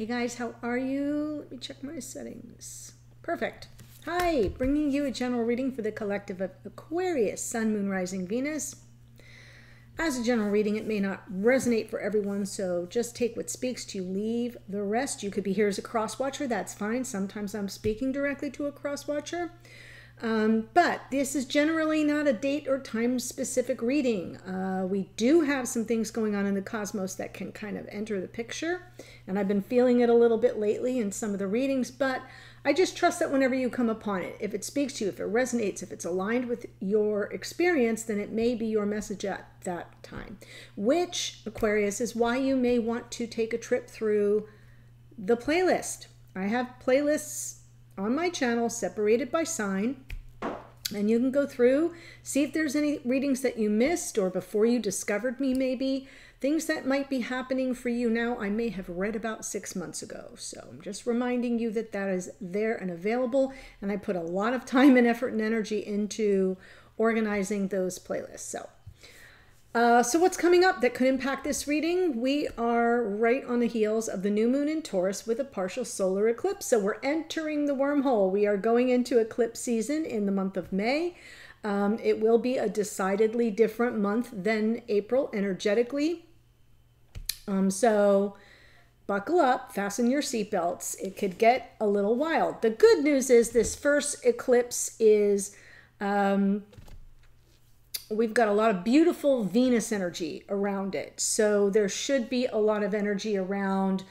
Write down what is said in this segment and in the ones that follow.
Hey guys, how are you? Let me check my settings. Perfect. Hi, bringing you a general reading for the collective of Aquarius, Sun, Moon, Rising, Venus. As a general reading, it may not resonate for everyone, so just take what speaks to you, leave the rest. You could be here as a cross-watcher, that's fine. Sometimes I'm speaking directly to a cross-watcher. But this is generally not a date or time specific reading. We do have some things going on in the cosmos that can kind of enter the picture, and I've been feeling it a little bit lately in some of the readings, but I just trust that whenever you come upon it, if it speaks to you, if it resonates, if it's aligned with your experience, then it may be your message at that time, which, Aquarius, is why you may want to take a trip through the playlist. I have playlists on my channel separated by sign, and you can go through, see if there's any readings that you missed or before you discovered me, maybe things that might be happening for you now I may have read about 6 months ago. So I'm just reminding you that that is there and available, and I put a lot of time and effort and energy into organizing those playlists. So what's coming up that could impact this reading? We are right on the heels of the new moon in Taurus with a partial solar eclipse. So we're entering the wormhole. We are going into eclipse season in the month of May. It will be a decidedly different month than April energetically. So buckle up, fasten your seatbelts. It could get a little wild. The good news is this first eclipse is... we've got a lot of beautiful Venus energy around it. So there should be a lot of energy around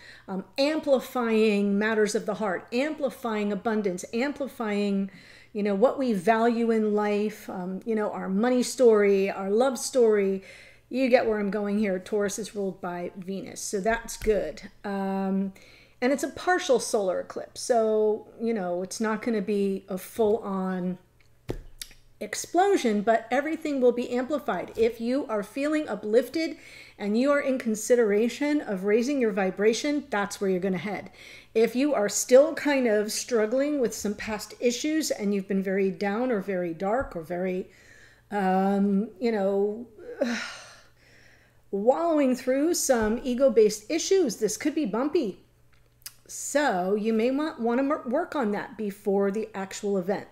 amplifying matters of the heart, amplifying abundance, amplifying, you know, what we value in life, you know, our money story, our love story. You get where I'm going here. Taurus is ruled by Venus, so that's good. And it's a partial solar eclipse. So, you know, it's not going to be a full-on explosion, but everything will be amplified. If you are feeling uplifted and you are in consideration of raising your vibration, that's where you're going to head. If you are still kind of struggling with some past issues and you've been very down or very dark or very, you know, wallowing through some ego-based issues, this could be bumpy. So you may want to work on that before the actual event.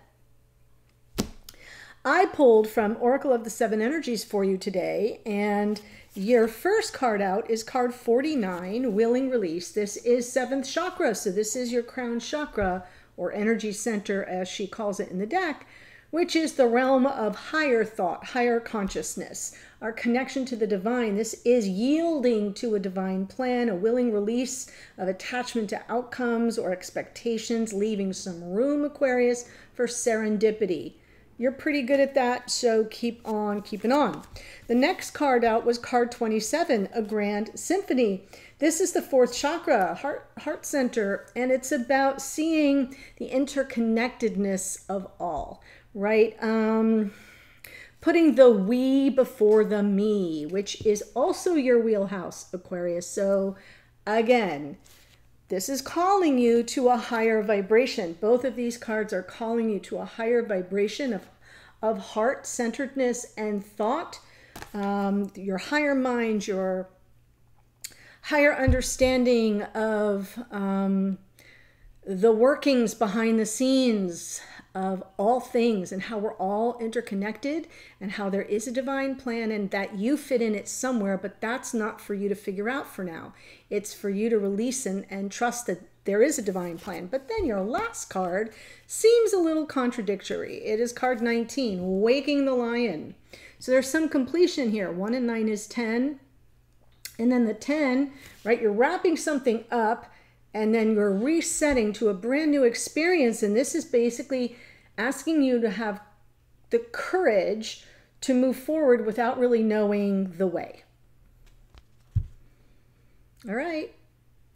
I pulled from Oracle of the Seven Energies for you today, and your first card out is card 49, Willing Release. This is 7th chakra, so this is your crown chakra, or energy center as she calls it in the deck, which is the realm of higher thought, higher consciousness, our connection to the divine. This is yielding to a divine plan, a willing release of attachment to outcomes or expectations, leaving some room, Aquarius, for serendipity. You're pretty good at that, so keep on keeping on. The next card out was card 27, a Grand Symphony. This is the 4th chakra, heart center, and it's about seeing the interconnectedness of all, right? Putting the we before the me, which is also your wheelhouse, Aquarius. So again, this is calling you to a higher vibration. Both of these cards are calling you to a higher vibration of heart-centeredness and thought. Your higher mind, your higher understanding of the workings behind the scenes of all things and how we're all interconnected and how there is a divine plan and that you fit in it somewhere, but that's not for you to figure out for now. It's for you to release and trust that there is a divine plan. But then your last card seems a little contradictory. It is card 19, Waking the Lion. So there's some completion here. 1 and 9 is 10. And then the 10, right, you're wrapping something up and then you're resetting to a brand new experience. And this is basically asking you to have the courage to move forward without really knowing the way. All right.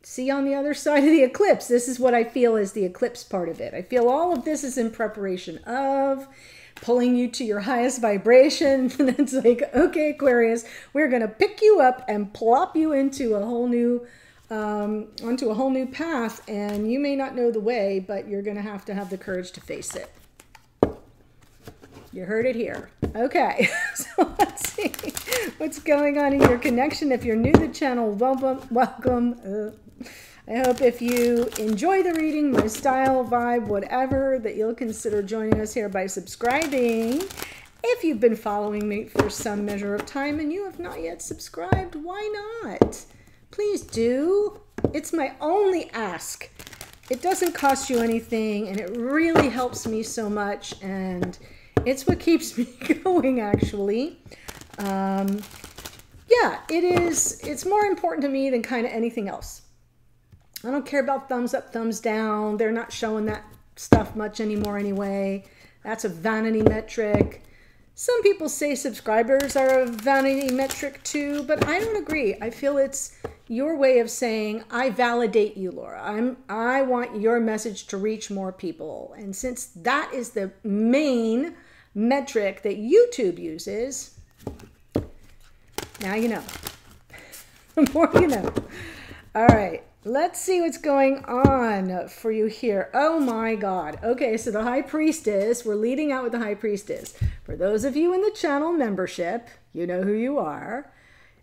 See you on the other side of the eclipse. This is what I feel is the eclipse part of it. I feel all of this is in preparation of pulling you to your highest vibration. And it's like, okay, Aquarius, we're going to pick you up and plop you into a whole new onto a whole new path, and you may not know the way, but you're going to have the courage to face it. You heard it here. Okay, so let's see what's going on in your connection. If you're new to the channel, welcome. I hope if you enjoy the reading, my style, vibe, whatever, that you'll consider joining us here by subscribing. If you've been following me for some measure of time and you have not yet subscribed, why not? Please do. It's my only ask. It doesn't cost you anything, and it really helps me so much, and it's what keeps me going, actually. Yeah, it is. It's more important to me than kind of anything else. I don't care about thumbs up, thumbs down. They're not showing that stuff much anymore anyway. That's a vanity metric. Some people say subscribers are a vanity metric too, but I don't agree. I feel it's your way of saying, I validate you, Laura. I want your message to reach more people. And since that is the main metric that YouTube uses, now you know. The more you know. All right, let's see what's going on for you here. Oh my God. Okay, so the High Priestess, we're leading out with the High Priestess. For those of you in the channel membership, you know who you are.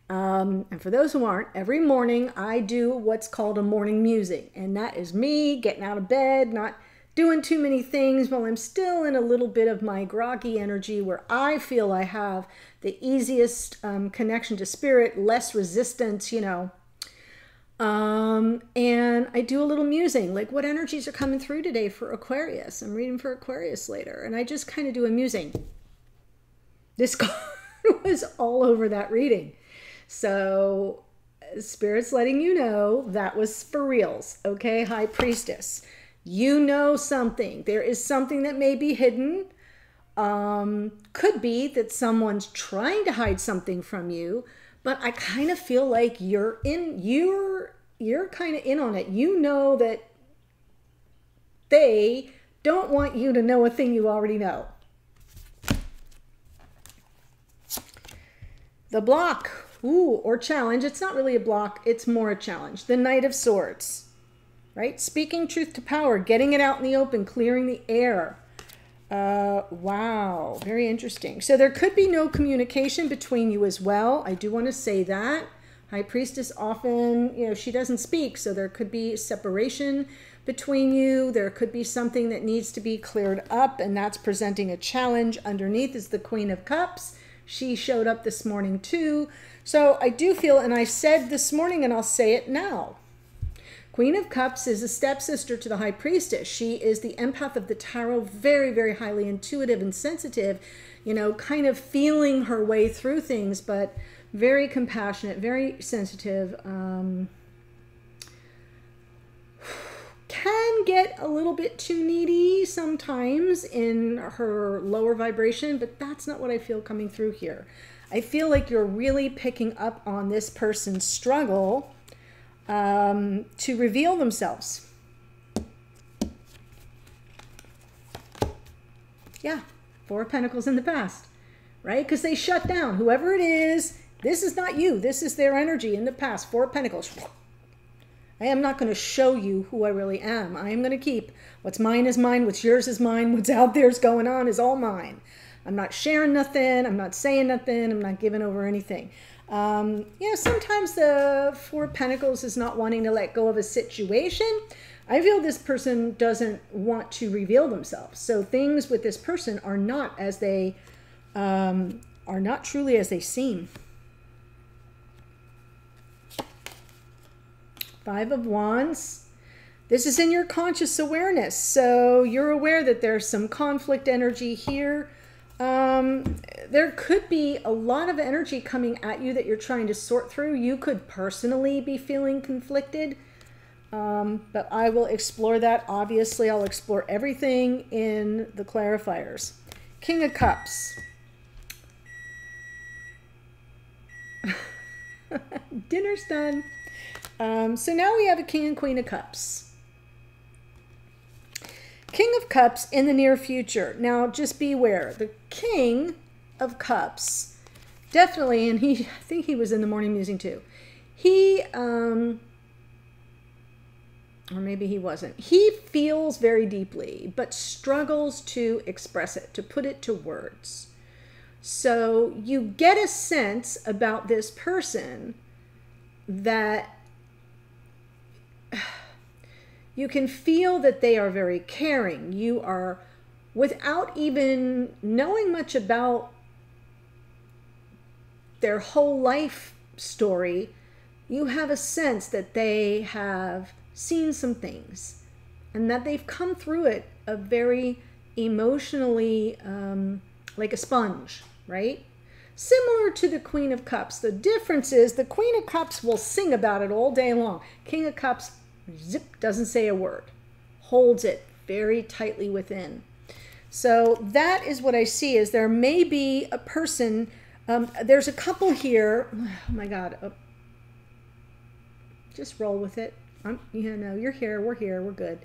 And for those who aren't, every morning I do what's called a morning musing. And that is me getting out of bed, not doing too many things while I'm still in a little bit of my groggy energy where I feel I have the easiest connection to spirit, less resistance, you know. And I do a little musing, like what energies are coming through today for Aquarius. I'm reading for Aquarius later, and I just kind of do a musing. This card was all over that reading. So Spirit's letting you know that was for reals. Okay, High Priestess. You know something. There is something that may be hidden. Could be that someone's trying to hide something from you, but I kind of feel like you're kind of in on it. You know that they don't want you to know a thing you already know. The block, ooh, or challenge. It's not really a block. It's more a challenge. The Knight of Swords, right? Speaking truth to power, getting it out in the open, clearing the air. Wow, very interesting. So there could be no communication between you as well. I do want to say that. High Priestess often, you know, she doesn't speak, so there could be separation between you. There could be something that needs to be cleared up, and that's presenting a challenge. Underneath is the Queen of Cups. She showed up this morning too. So I do feel, and I said this morning, and I'll say it now, Queen of Cups is a stepsister to the High Priestess. She is the empath of the tarot, very, very highly intuitive and sensitive, you know, kind of feeling her way through things, but very compassionate, very sensitive. Can get a little bit too needy sometimes in her lower vibration, but that's not what I feel coming through here. I feel like you're really picking up on this person's struggle to reveal themselves. Yeah, Four of Pentacles in the past, right? Because they shut down. Whoever it is, this is not you. This is their energy in the past. Four of Pentacles. I am not going to show you who I really am. I am going to keep what's mine is mine, what's yours is mine, what's out there is going on is all mine. I'm not sharing nothing. I'm not saying nothing. I'm not giving over anything. You know, sometimes the Four of Pentacles is not wanting to let go of a situation. I feel this person doesn't want to reveal themselves. So things with this person are not as they, are not truly as they seem. Five of Wands. This is in your conscious awareness. So you're aware that there's some conflict energy here. There could be a lot of energy coming at you that you're trying to sort through. You could personally be feeling conflicted. But I will explore that. Obviously, I'll explore everything in the clarifiers. King of Cups. Dinner's done. So now we have a King and Queen of Cups. King of Cups in the near future. Now, just beware. The King of Cups, definitely, and I think he was in the morning musing too. He, or maybe he wasn't. He feels very deeply, but struggles to express it, to put it to words. So you get a sense about this person that You can feel that they are very caring. You are, without even knowing much about their whole life story, you have a sense that they have seen some things and that they've come through it a very emotionally, like a sponge, right? Similar to the Queen of Cups. The difference is the Queen of Cups will sing about it all day long. King of Cups, zip, doesn't say a word, holds it very tightly within. So that is what I see, is there may be a person, there's a couple here, oh my God, just roll with it. You know, you're here, we're good.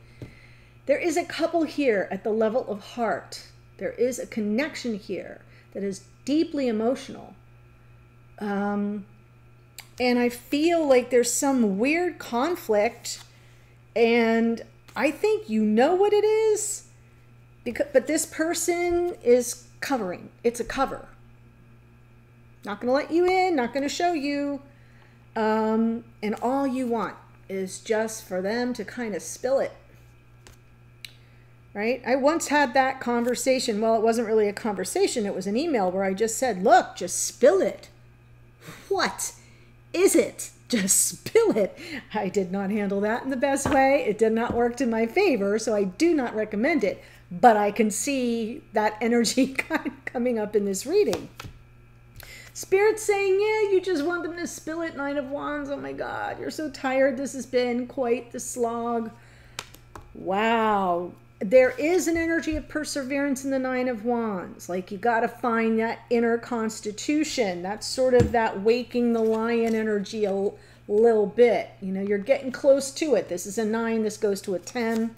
There is a couple here at the level of heart. There is a connection here that is deeply emotional. And I feel like there's some weird conflict, and I think you know what it is, but this person is covering. It's a cover. Not going to let you in, not going to show you. And all you want is just for them to kind of spill it. Right? I once had that conversation. Well, it wasn't really a conversation. It was an email where I just said, look, just spill it. What is it? Just spill it. I did not handle that in the best way. It did not work to my favor, so I do not recommend it. But I can see that energy kind of coming up in this reading. Spirit's saying, yeah, you just want them to spill it. Nine of Wands. Oh my God, you're so tired. This has been quite the slog. Wow. There is an energy of perseverance in the Nine of Wands. Like, you got to find that inner constitution. That's sort of that waking the lion energy a little bit. You know, you're getting close to it. This is a 9. This goes to a 10.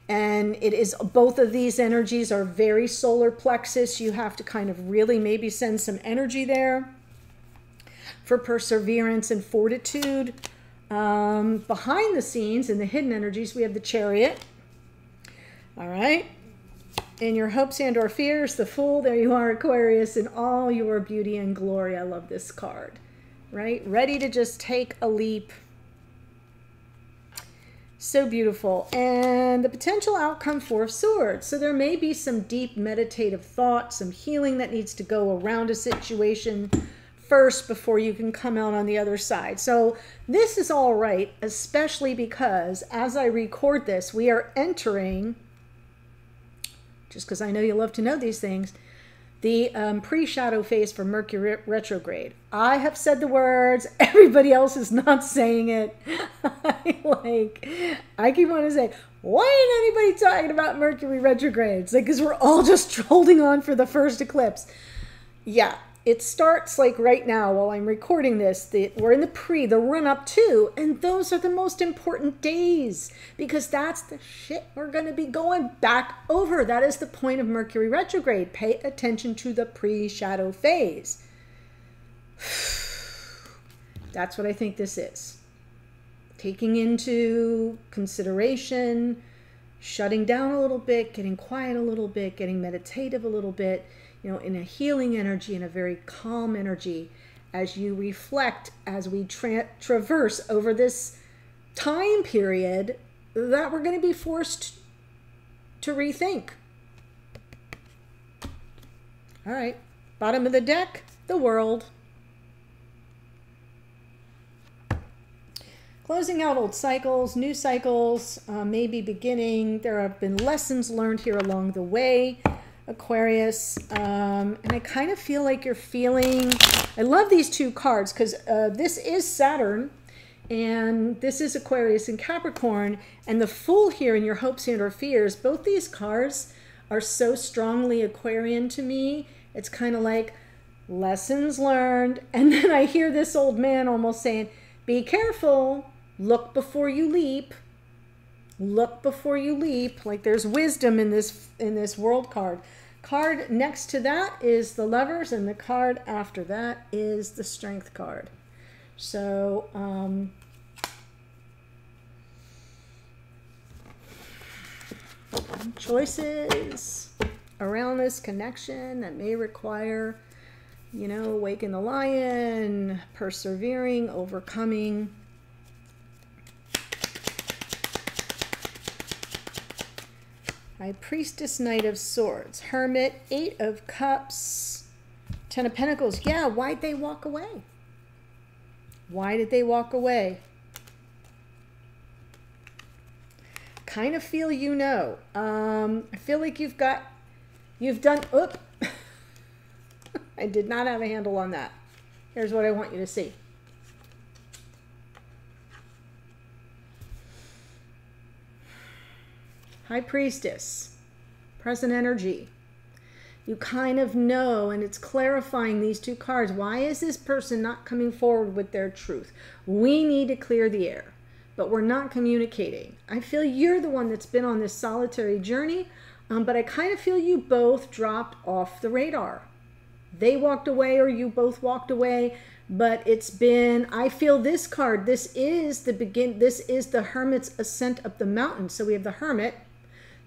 And it is, both of these energies are very solar plexus. You have to kind of really maybe send some energy there for perseverance and fortitude. Behind the scenes, in the hidden energies, we have the Chariot. All right. In your hopes and or fears, the Fool, there you are, Aquarius, in all your beauty and glory. I love this card, right? Ready to just take a leap. So beautiful. And the potential outcome, 4 of Swords. So there may be some deep meditative thought, some healing that needs to go around a situation first before you can come out on the other side. So this is all right, especially because as I record this, we are entering, just because I know you love to know these things, the pre-shadow phase for Mercury retrograde. I have said the words. Everybody else is not saying it. I keep wanting to say, why ain't anybody talking about Mercury retrogrades? Like, because we're all just holding on for the first eclipse. Yeah, it starts like right now while I'm recording this. We're in the run up to, and those are the most important days because that's the shit we're going to be going back over. That is the point of Mercury retrograde. Pay attention to the pre-shadow phase. That's what I think this is. Taking into consideration, shutting down a little bit, getting quiet a little bit, getting meditative a little bit, you know, in a healing energy, in a very calm energy, as you reflect, as we traverse over this time period that we're going to be forced to rethink. All right, bottom of the deck, the World. Closing out old cycles, new cycles, maybe beginning. There have been lessons learned here along the way, Aquarius. And I kind of feel like you're feeling, I love these two cards because this is Saturn and this is Aquarius and Capricorn, and the Fool here in your hopes and or fears. Both these cards are so strongly Aquarian to me. It's kind of like lessons learned. And then I hear this old man almost saying, be careful. Look before you leap. Look before you leap. Like there's wisdom in this World card. Card next to that is the Lovers, and the card after that is the Strength card. So choices around this connection that may require, you know, waking the lion, persevering, overcoming. High Priestess, Knight of Swords, Hermit, Eight of Cups, Ten of Pentacles. Yeah, why'd they walk away? Why did they walk away? Kind of feel you know. I feel like you've done, oop. I did not have a handle on that. Here's what I want you to see. High Priestess, present energy. You kind of know, and it's clarifying these two cards. Why is this person not coming forward with their truth? We need to clear the air, but we're not communicating. I feel you're the one that's been on this solitary journey, but I kind of feel you both dropped off the radar. They walked away or you both walked away, but it's been, I feel this card, this is the Hermit's ascent up the mountain. So we have the Hermit.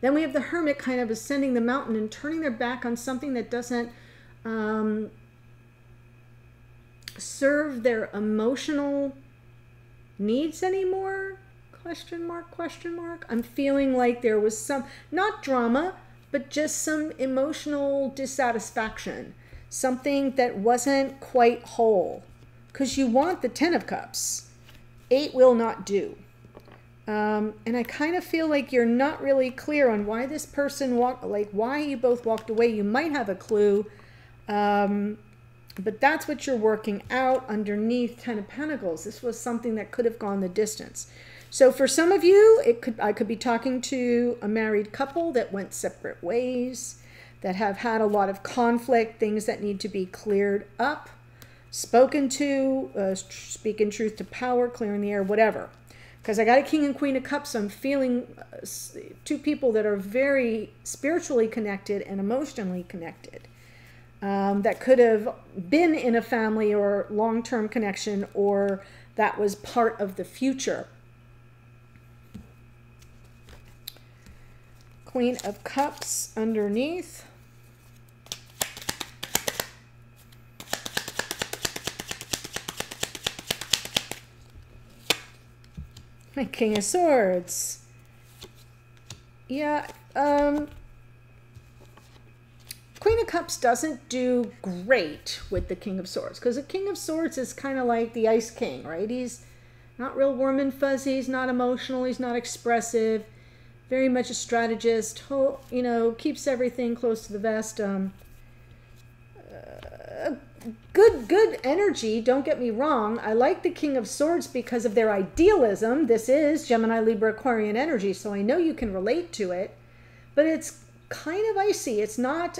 Then we have the Hermit kind of ascending the mountain and turning their back on something that doesn't serve their emotional needs anymore? Question mark, question mark. I'm feeling like there was some, not drama, but just some emotional dissatisfaction. Something that wasn't quite whole. Because you want the Ten of Cups. 8 will not do. And I kind of feel like you're not really clear on why this person why you both walked away. You might have a clue, but that's what you're working out underneath Ten of Pentacles. This was something that could have gone the distance. So for some of you, I could be talking to a married couple that went separate ways, that have had a lot of conflict, things that need to be cleared up, spoken to, speaking truth to power, clearing the air, whatever. Because I got a King and Queen of Cups, so I'm feeling two people that are very spiritually connected and emotionally connected. That could have been in a family or long-term connection, or that was part of the future. Queen of Cups underneath. King of Swords. Yeah, Queen of Cups doesn't do great with the King of Swords, because the King of Swords is kind of like the Ice King, right? He's not real warm and fuzzy, he's not emotional, he's not expressive, very much a strategist, you know, keeps everything close to the vest. Good energy, don't get me wrong. I like the King of Swords because of their idealism. This is Gemini, Libra, Aquarian energy, so I know you can relate to it. But it's kind of icy. It's not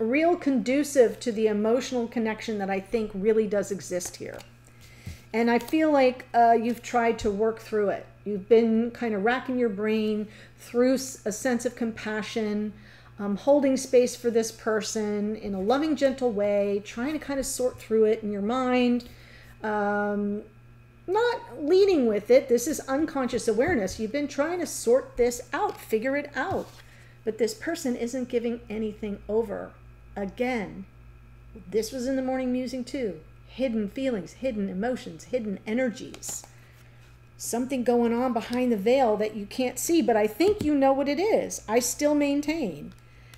real conducive to the emotional connection that I think really does exist here. And I feel like you've tried to work through it. You've been kind of racking your brain through a sense of compassion, holding space for this person in a loving, gentle way, trying to kind of sort through it in your mind, not leading with it. This is unconscious awareness. You've been trying to sort this out, figure it out, but this person isn't giving anything over. Again, this was in the morning musing too. Hidden feelings, hidden emotions, hidden energies. Something going on behind the veil that you can't see, but I think you know what it is. I still maintain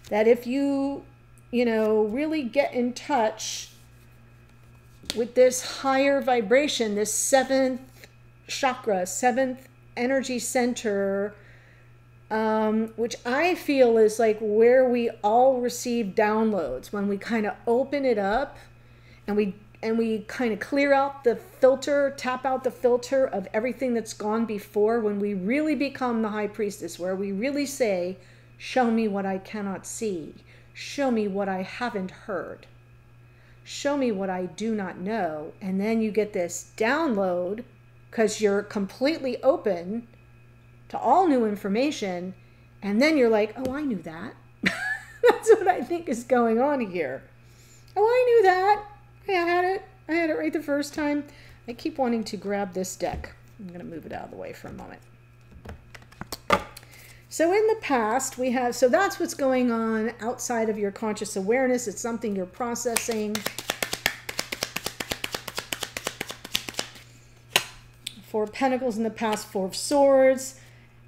that if you know, really get in touch with this higher vibration, this 7th chakra, 7th energy center, which I feel is like where we all receive downloads, when we kind of open it up and we kind of clear out the filter, tap out the filter of everything that's gone before, when we really become the High Priestess, where we really say, show me what I cannot see. Show me what I haven't heard. Show me what I do not know. And then you get this download because you're completely open to all new information. And then you're like, oh, I knew that. That's what I think is going on here. Oh, I knew that. I had it. I had it right the first time. I keep wanting to grab this deck. I'm going to move it out of the way for a moment. So in the past, we have, so that's what's going on outside of your conscious awareness. It's something you're processing. Four of Pentacles in the past, Four of Swords.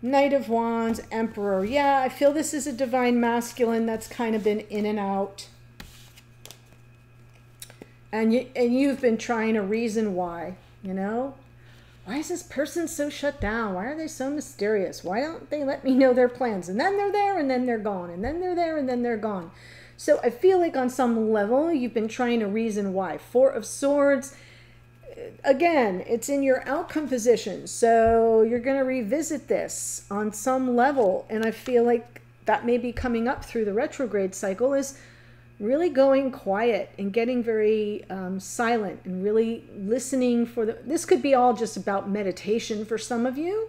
Knight of Wands, Emperor. Yeah, I feel this is a divine masculine that's kind of been in and out. And you've been trying to reason why, you know? Why is this person so shut down? Why are they so mysterious? Why don't they let me know their plans? And then they're there and then they're gone. And then they're there and then they're gone. So I feel like on some level you've been trying to reason why. Four of Swords. Again, it's in your outcome position. So you're going to revisit this on some level. And I feel like that may be coming up through the retrograde cycle is really going quiet and getting very silent and really listening for this could be all just about meditation for some of you.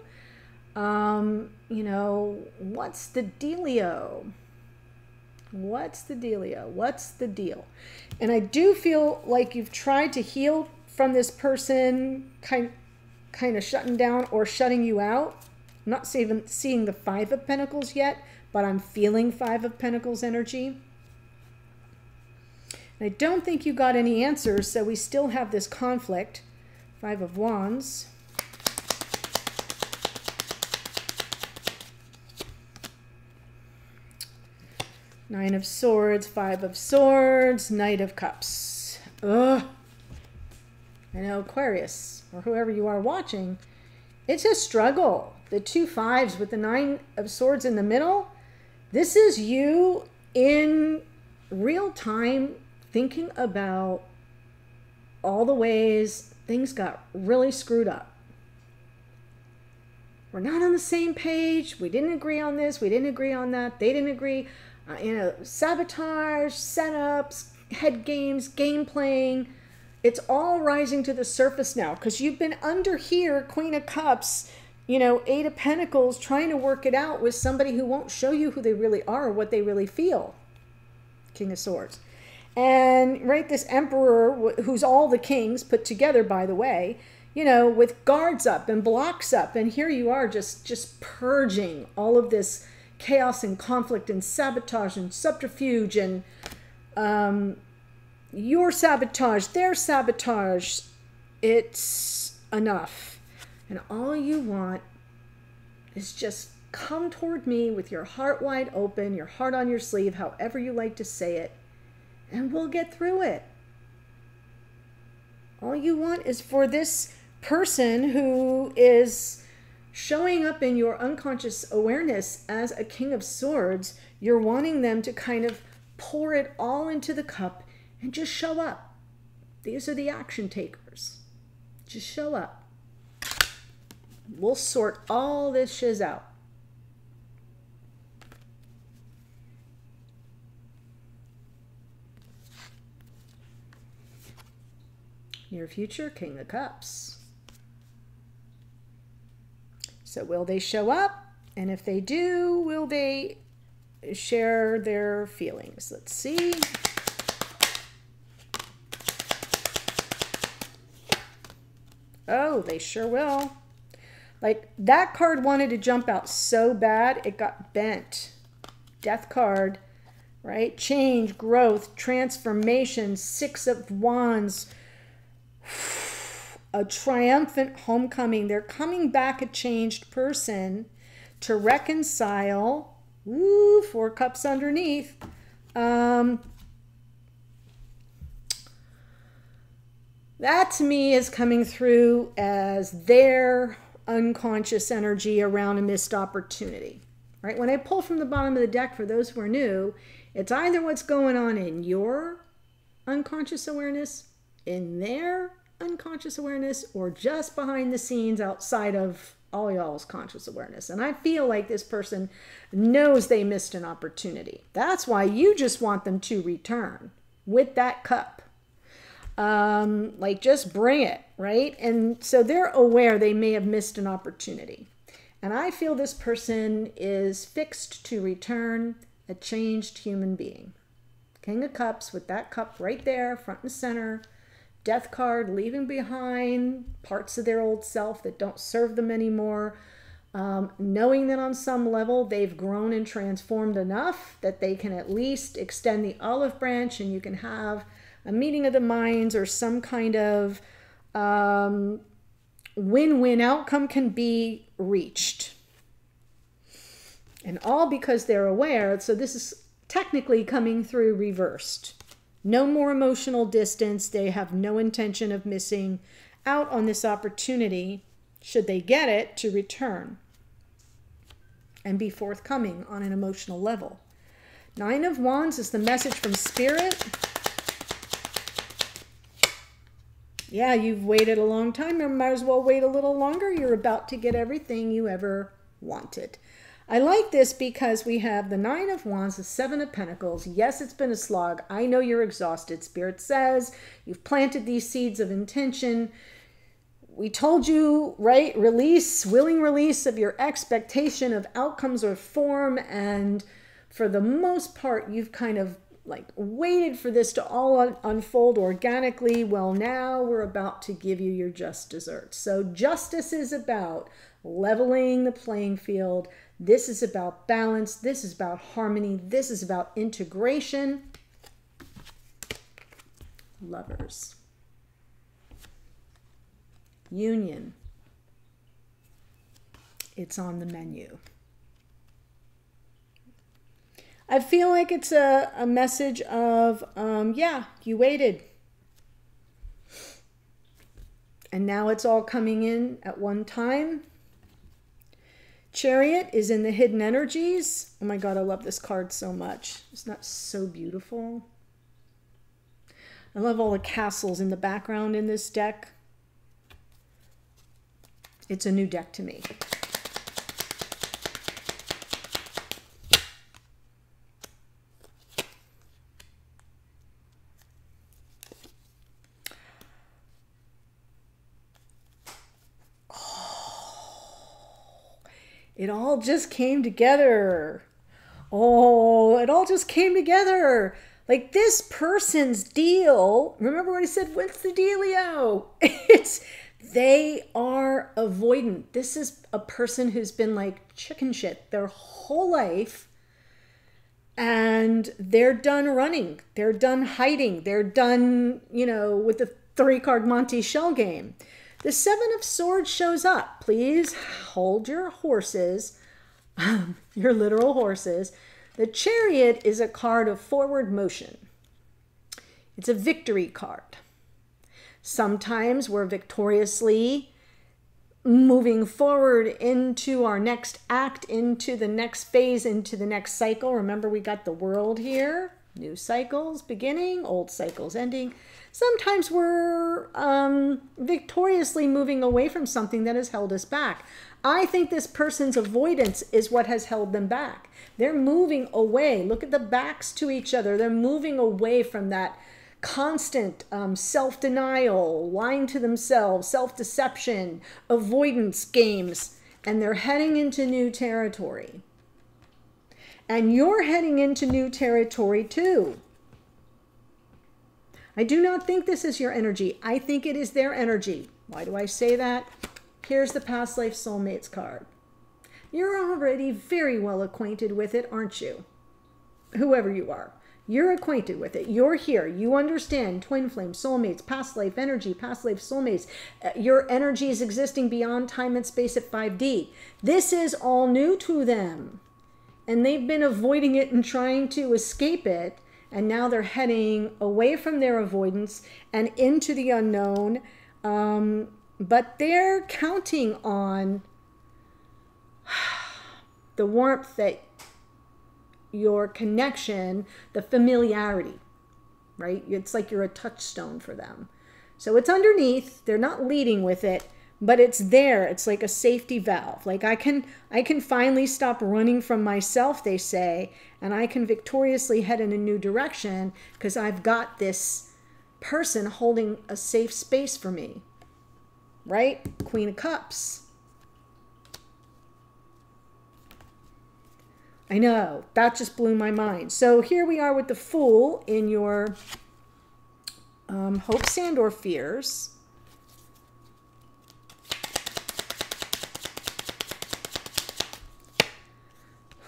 You know, what's the dealio? What's the dealio? What's the deal? And I do feel like you've tried to heal from this person kind of shutting down or shutting you out. I'm not seeing the Five of Pentacles yet, but I'm feeling Five of Pentacles energy. I don't think you got any answers, so we still have this conflict. Five of Wands. Nine of Swords, Five of Swords, Knight of Cups. Ugh. I know, Aquarius, or whoever you are watching, it's a struggle. The two fives with the Nine of Swords in the middle. This is you in real time thinking about all the ways things got really screwed up. We're not on the same page. We didn't agree on this. We didn't agree on that. They didn't agree. You know, sabotage, setups, head games, game playing. It's all rising to the surface now because you've been under here, Queen of Cups, you know, Eight of Pentacles, trying to work it out with somebody who won't show you who they really are or what they really feel. King of Swords. And, right, this Emperor, who's all the kings put together, by the way, you know, with guards up and blocks up. And here you are just purging all of this chaos and conflict and sabotage and subterfuge and your sabotage, their sabotage. It's enough. And all you want is just come toward me with your heart wide open, your heart on your sleeve, however you like to say it. And we'll get through it. All you want is for this person who is showing up in your unconscious awareness as a King of Swords, you're wanting them to kind of pour it all into the cup and just show up. These are the action takers. Just show up. We'll sort all this shiz out. Near future, King of Cups. So will they show up? And if they do, will they share their feelings? Let's see. Oh, they sure will. Like, that card wanted to jump out so bad, it got bent. Death card, right? Change, growth, transformation, Six of Wands. A triumphant homecoming. They're coming back a changed person to reconcile. Ooh, Four Cups underneath. That to me is coming through as their unconscious energy around a missed opportunity. Right? When I pull from the bottom of the deck, for those who are new, it's either what's going on in your unconscious awareness, in their unconscious awareness, or just behind the scenes outside of all y'all's conscious awareness. And I feel like this person knows they missed an opportunity. That's why you just want them to return with that cup. Like, just bring it, right? And so they're aware they may have missed an opportunity. And I feel this person is fixed to return a changed human being. King of Cups with that cup right there, front and center. Death card, leaving behind parts of their old self that don't serve them anymore. Knowing that on some level they've grown and transformed enough that they can at least extend the olive branch and you can have a meeting of the minds or some kind of win-win outcome can be reached. And all because they're aware. So this is technically coming through reversed. No more emotional distance. They have no intention of missing out on this opportunity, should they get it, to return and be forthcoming on an emotional level. Nine of Wands is the message from Spirit. Yeah, you've waited a long time. You might as well wait a little longer. You're about to get everything you ever wanted. I like this because we have the Nine of Wands, the Seven of Pentacles. Yes, it's been a slog. I know you're exhausted. Spirit says you've planted these seeds of intention. We told you, right? Release, willing release of your expectation of outcomes or form. And for the most part, you've kind of like waited for this to all unfold organically. Well, now we're about to give you your just desserts. So justice is about leveling the playing field. This is about balance. This is about harmony. This is about integration. Lovers. Union. It's on the menu. I feel like it's a message of, yeah, you waited. And now it's all coming in at one time. Chariot is in the hidden energies. Oh my God, I love this card so much. Isn't that so beautiful? I love all the castles in the background in this deck. It's a new deck to me. It all just came together. Oh, it all just came together. Like this person's deal. Remember what I said? What's the dealio? They are avoidant. This is a person who's been like chicken shit their whole life. And they're done running. They're done hiding. They're done, you know, with the 3-card Monte shell game. The Seven of Swords shows up. Please hold your horses, your literal horses. The Chariot is a card of forward motion. It's a victory card. Sometimes we're victoriously moving forward into our next act, into the next phase, into the next cycle. Remember, we got the world here. New cycles beginning, old cycles ending. Sometimes we're victoriously moving away from something that has held us back. I think this person's avoidance is what has held them back. They're moving away. Look at the backs to each other. They're moving away from that constant self-denial, lying to themselves, self-deception, avoidance games, and they're heading into new territory. And you're heading into new territory too. I do not think this is your energy. I think it is their energy. Why do I say that? Here's the past life soulmates card. You're already very well acquainted with it, aren't you? Whoever you are. You're acquainted with it. You're here. You understand twin flame, soulmates, past life energy, past life soulmates. Your energy is existing beyond time and space at 5D. This is all new to them. And they've been avoiding it and trying to escape it. And now they're heading away from their avoidance and into the unknown. But they're counting on the warmth that your connection, the familiarity, right? It's like you're a touchstone for them. So it's underneath. They're not leading with it, but it's there. It's like a safety valve. Like I can finally stop running from myself, they say, and I can victoriously head in a new direction because I've got this person holding a safe space for me, right? Queen of Cups. I know, that just blew my mind. So here we are with the Fool in your hopes and or fears.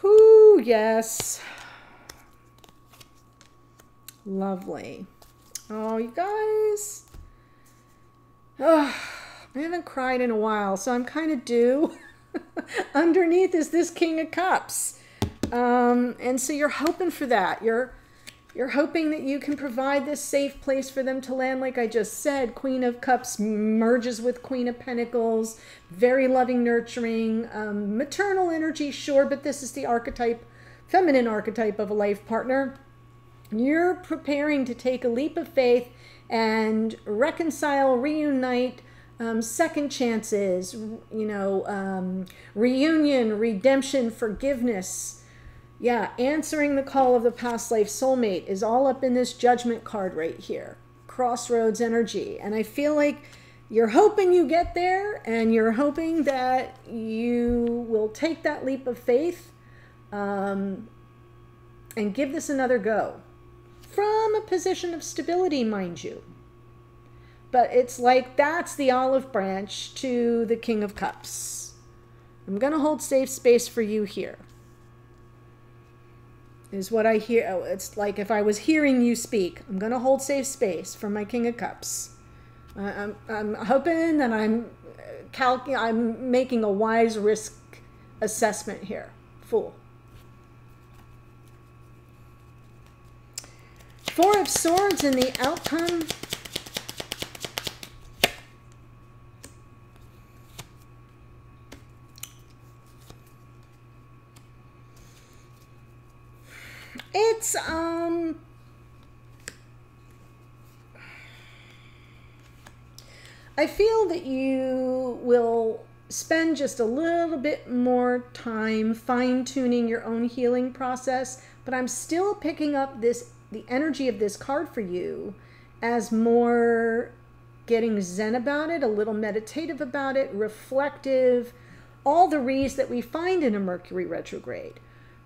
Whoo, yes. Lovely. Oh, you guys. Oh, I haven't cried in a while, so I'm kind of due. Underneath is this King of Cups. And so you're hoping for that. You're hoping that you can provide this safe place for them to land. Like I just said, Queen of Cups merges with Queen of Pentacles. Very loving, nurturing, maternal energy, sure, but this is the archetype, feminine archetype of a life partner. You're preparing to take a leap of faith and reconcile, reunite, second chances, reunion, redemption, forgiveness. Yeah, answering the call of the past life soulmate is all up in this Judgment card right here. Crossroads energy. And I feel like you're hoping you get there, and you're hoping that you will take that leap of faith and give this another go. From a position of stability, mind you. But it's like that's the olive branch to the King of Cups. I'm going to hold safe space for you here. Is what I hear. Oh, it's like if I was hearing you speak. I'm going to hold safe space for my King of Cups. I'm hoping that I'm making a wise risk assessment here. Fool. Four of Swords in the outcome. It's, I feel that you will spend just a little bit more time fine-tuning your own healing process, but I'm still picking up the energy of this card for you as more getting zen about it, a little meditative about it, reflective, all the re's that we find in a Mercury retrograde.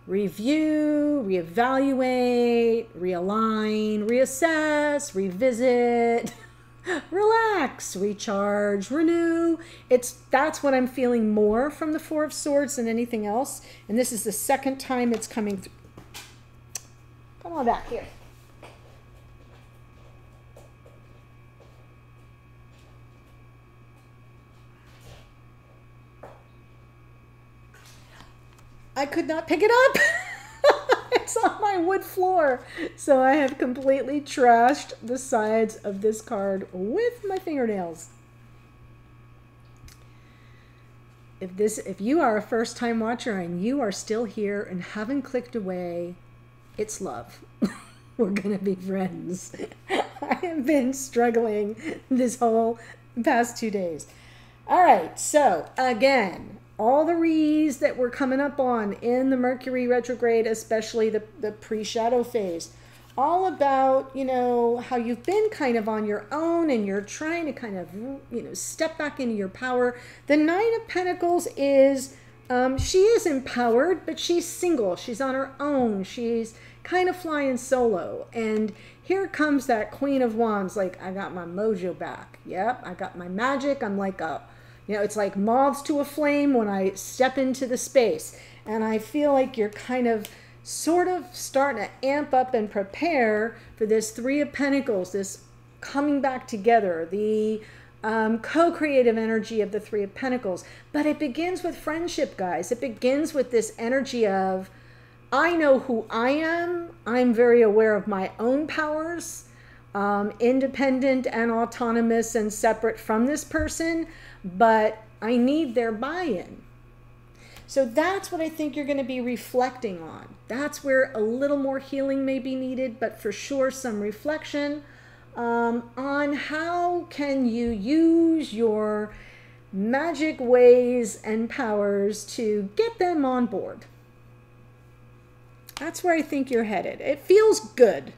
Review, reevaluate, realign, reassess, revisit, relax, recharge, renew. That's what I'm feeling more from the Four of Swords than anything else. And this is the second time it's coming through. Come on back here. I could not pick it up. It's on my wood floor. So I have completely trashed the sides of this card with my fingernails. If you are a first-time watcher and you are still here and haven't clicked away, it's love. We're gonna be friends. I have been struggling this whole past 2 days. All right, so again, all the re's that we're coming up on in the Mercury retrograde, especially the pre-shadow phase, all about, how you've been kind of on your own and you're trying to kind of, step back into your power. The Nine of Pentacles is, she is empowered, but she's single. She's on her own. She's kind of flying solo. And here comes that Queen of Wands, like, I got my mojo back. Yep, I got my magic. I'm like it's like moths to a flame when I step into the space. And I feel like you're kind of sort of starting to amp up and prepare for this Three of Pentacles, this coming back together, the co-creative energy of the Three of Pentacles. But it begins with friendship, guys. It begins with this energy of, I know who I am. I'm very aware of my own powers, independent and autonomous and separate from this person, but I need their buy-in. So that's what I think you're going to be reflecting on. That's where a little more healing may be needed, but for sure some reflection on how can you use your magic ways and powers to get them on board. That's where I think you're headed. It feels good.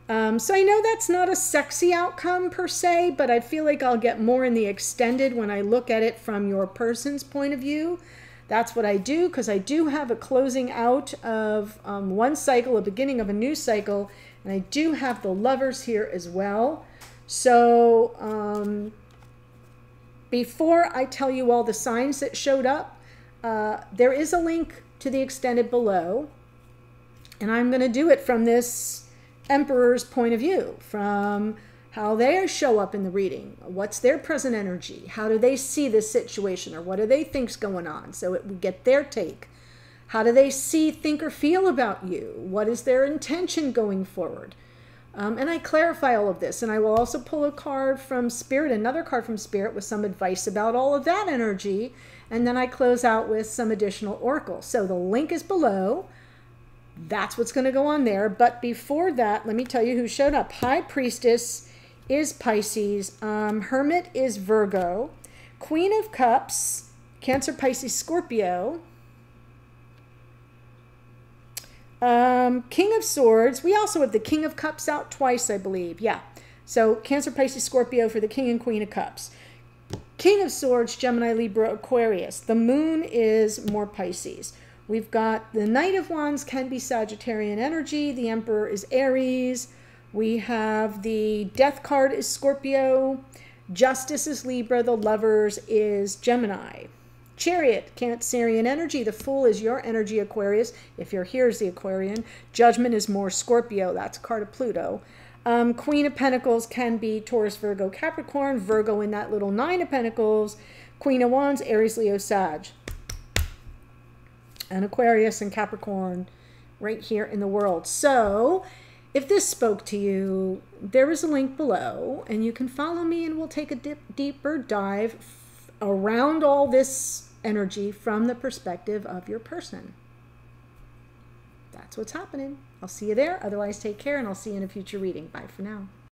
So I know that's not a sexy outcome per se, but I feel like I'll get more in the extended when I look at it from your person's point of view. That's what I do, because I do have a closing out of one cycle, a beginning of a new cycle, and I do have the Lovers here as well. So before I tell you all the signs that showed up, there is a link to the extended below, and I'm going to do it from this Emperor's point of view, from how they show up in the reading. What's their present energy? How do they see this situation, or what do they think's going on? So we get their take. How do they see, think, or feel about you? What is their intention going forward? And I clarify all of this. And I will also pull a card from Spirit, another card from Spirit with some advice about all of that energy. And then I close out with some additional oracle. So the link is below. That's what's going to go on there. But before that, let me tell you who showed up. High Priestess is Pisces. Hermit is Virgo. Queen of Cups, Cancer, Pisces, Scorpio. King of Swords. We also have the King of Cups out twice, I believe. Yeah. So Cancer, Pisces, Scorpio for the King and Queen of Cups. King of Swords, Gemini, Libra, Aquarius. The Moon is more Pisces. We've got the Knight of Wands can be Sagittarian energy. The Emperor is Aries. We have the Death card is Scorpio. Justice is Libra. The Lovers is Gemini. Chariot, Cancerian energy. The Fool is your energy, Aquarius. If you're here is the Aquarian. Judgment is more Scorpio. That's a card of Pluto. Queen of Pentacles can be Taurus, Virgo, Capricorn. Virgo in that little 9 of Pentacles. Queen of Wands, Aries, Leo, Sag. And Aquarius and Capricorn right here in the world. So if this spoke to you, there is a link below and you can follow me and we'll take a deeper dive around all this energy from the perspective of your person. That's what's happening. I'll see you there. Otherwise, take care and I'll see you in a future reading. Bye for now.